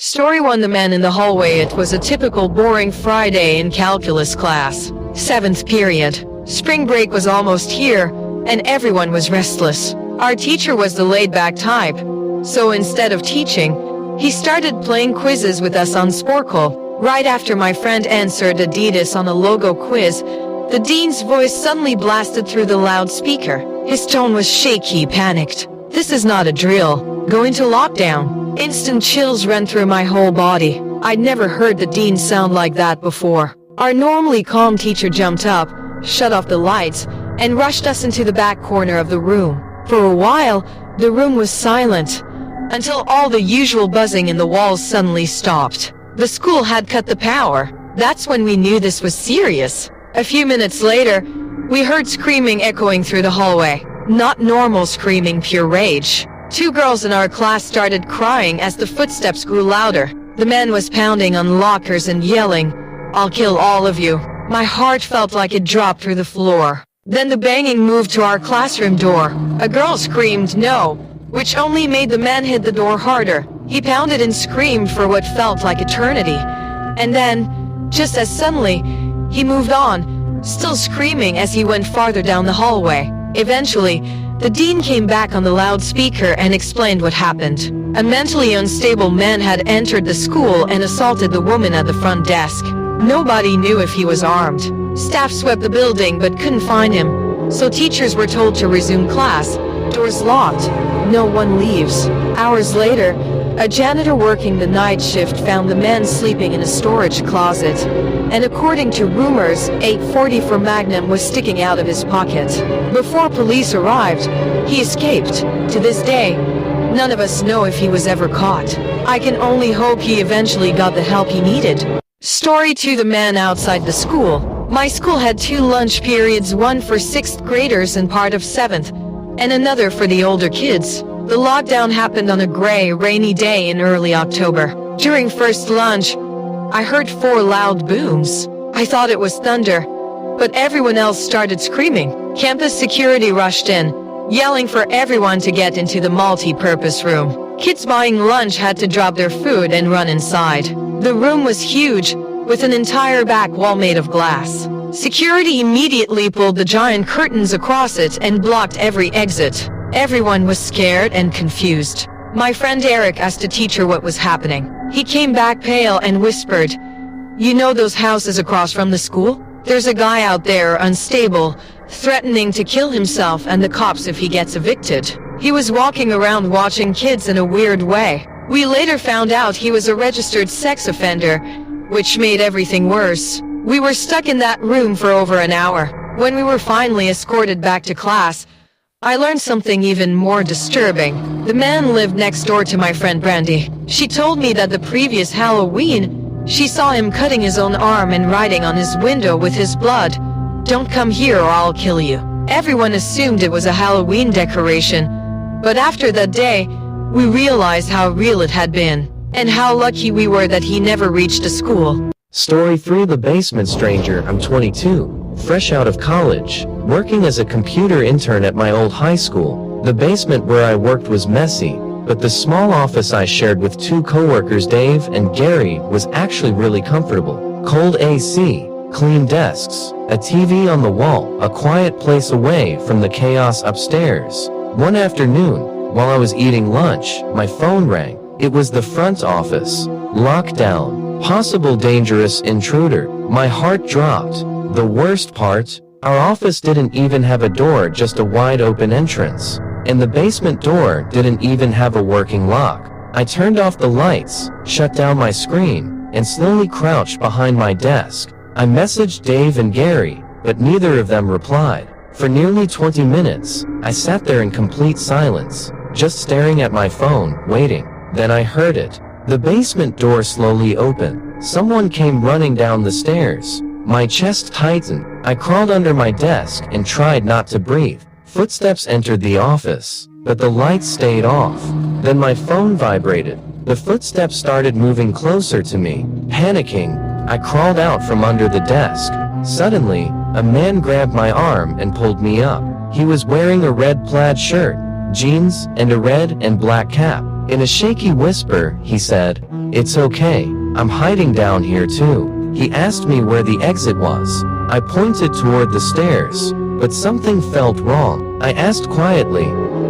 Story 1. The Man in the Hallway. It was a typical boring Friday in calculus class. 7th period. Spring break was almost here, and everyone was restless. Our teacher was the laid-back type, so instead of teaching, he started playing quizzes with us on Sporcle. Right after my friend answered Adidas on a logo quiz, the dean's voice suddenly blasted through the loudspeaker. His tone was shaky, panicked. "This is not a drill. Go into lockdown." Instant chills ran through my whole body. I'd never heard the dean sound like that before. Our normally calm teacher jumped up, shut off the lights, and rushed us into the back corner of the room. For a while, the room was silent, until all the usual buzzing in the walls suddenly stopped. The school had cut the power. That's when we knew this was serious. A few minutes later, we heard screaming echoing through the hallway. Not normal screaming, pure rage. 2 girls in our class started crying as the footsteps grew louder. The man was pounding on lockers and yelling, "I'll kill all of you." My heart felt like it dropped through the floor. Then the banging moved to our classroom door. A girl screamed no, which only made the man hit the door harder. He pounded and screamed for what felt like eternity. And then, just as suddenly, he moved on, still screaming as he went farther down the hallway. Eventually, the dean came back on the loudspeaker and explained what happened. A mentally unstable man had entered the school and assaulted the woman at the front desk. Nobody knew if he was armed. Staff swept the building but couldn't find him, so teachers were told to resume class. Doors locked. No one leaves. Hours later, a janitor working the night shift found the man sleeping in a storage closet, and according to rumors, 844 Magnum was sticking out of his pocket. Before police arrived, he escaped. To this day, none of us know if he was ever caught. I can only hope he eventually got the help he needed. Story 2. The Man outside the school. My school had 2 lunch periods, one for 6th graders and part of 7th, and another for the older kids. The lockdown happened on a gray, rainy day in early October. During first lunch, I heard 4 loud booms. I thought it was thunder, but everyone else started screaming. Campus security rushed in, yelling for everyone to get into the multi-purpose room. Kids buying lunch had to drop their food and run inside. The room was huge, with an entire back wall made of glass. Security immediately pulled the giant curtains across it and blocked every exit. Everyone was scared and confused. My friend Eric asked a teacher what was happening. He came back pale and whispered, "You know those houses across from the school? There's a guy out there, unstable, threatening to kill himself and the cops if he gets evicted. He was walking around watching kids in a weird way." We later found out he was a registered sex offender, which made everything worse. We were stuck in that room for over an hour. When we were finally escorted back to class, I learned something even more disturbing. The man lived next door to my friend Brandy. She told me that the previous Halloween, she saw him cutting his own arm and writing on his window with his blood, "Don't come here or I'll kill you." Everyone assumed it was a Halloween decoration, but after that day, we realized how real it had been, and how lucky we were that he never reached the school. Story 3. The Basement Stranger. I'm 22, fresh out of college, working as a computer intern at my old high school. The basement where I worked was messy, but the small office I shared with 2 coworkers, Dave and Gary, was actually really comfortable. Cold AC, clean desks, a TV on the wall, a quiet place away from the chaos upstairs. One afternoon, while I was eating lunch, my phone rang. It was the front office. Lockdown. Possible dangerous intruder. My heart dropped. The worst part? Our office didn't even have a door, just a wide open entrance. And the basement door didn't even have a working lock. I turned off the lights, shut down my screen, and slowly crouched behind my desk. I messaged Dave and Gary, but neither of them replied. For nearly 20 minutes, I sat there in complete silence, just staring at my phone, waiting. Then I heard it. The basement door slowly opened. Someone came running down the stairs. My chest tightened. I crawled under my desk and tried not to breathe. Footsteps entered the office, but the lights stayed off. Then my phone vibrated. The footsteps started moving closer to me. Panicking, I crawled out from under the desk. Suddenly, a man grabbed my arm and pulled me up. He was wearing a red plaid shirt, jeans, and a red and black cap. In a shaky whisper, he said, "It's okay. I'm hiding down here too." He asked me where the exit was. I pointed toward the stairs, but something felt wrong. I asked quietly,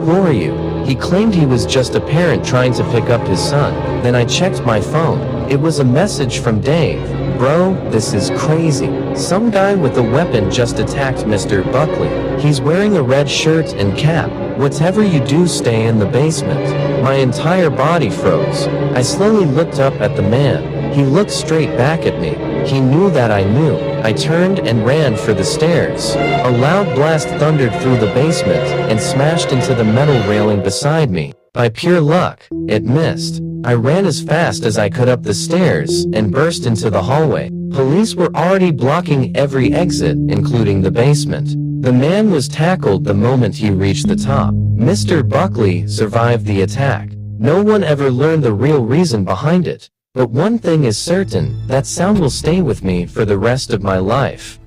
"Who are you?" He claimed he was just a parent trying to pick up his son. Then I checked my phone. It was a message from Dave. "Bro, this is crazy. Some guy with a weapon just attacked Mr. Buckley. He's wearing a red shirt and cap. Whatever you do, stay in the basement." My entire body froze. I slowly looked up at the man. He looked straight back at me. He knew that I knew. I turned and ran for the stairs. A loud blast thundered through the basement and smashed into the metal railing beside me. By pure luck, it missed. I ran as fast as I could up the stairs and burst into the hallway. Police were already blocking every exit, including the basement. The man was tackled the moment he reached the top. Mr. Buckley survived the attack. No one ever learned the real reason behind it. But one thing is certain, that sound will stay with me for the rest of my life.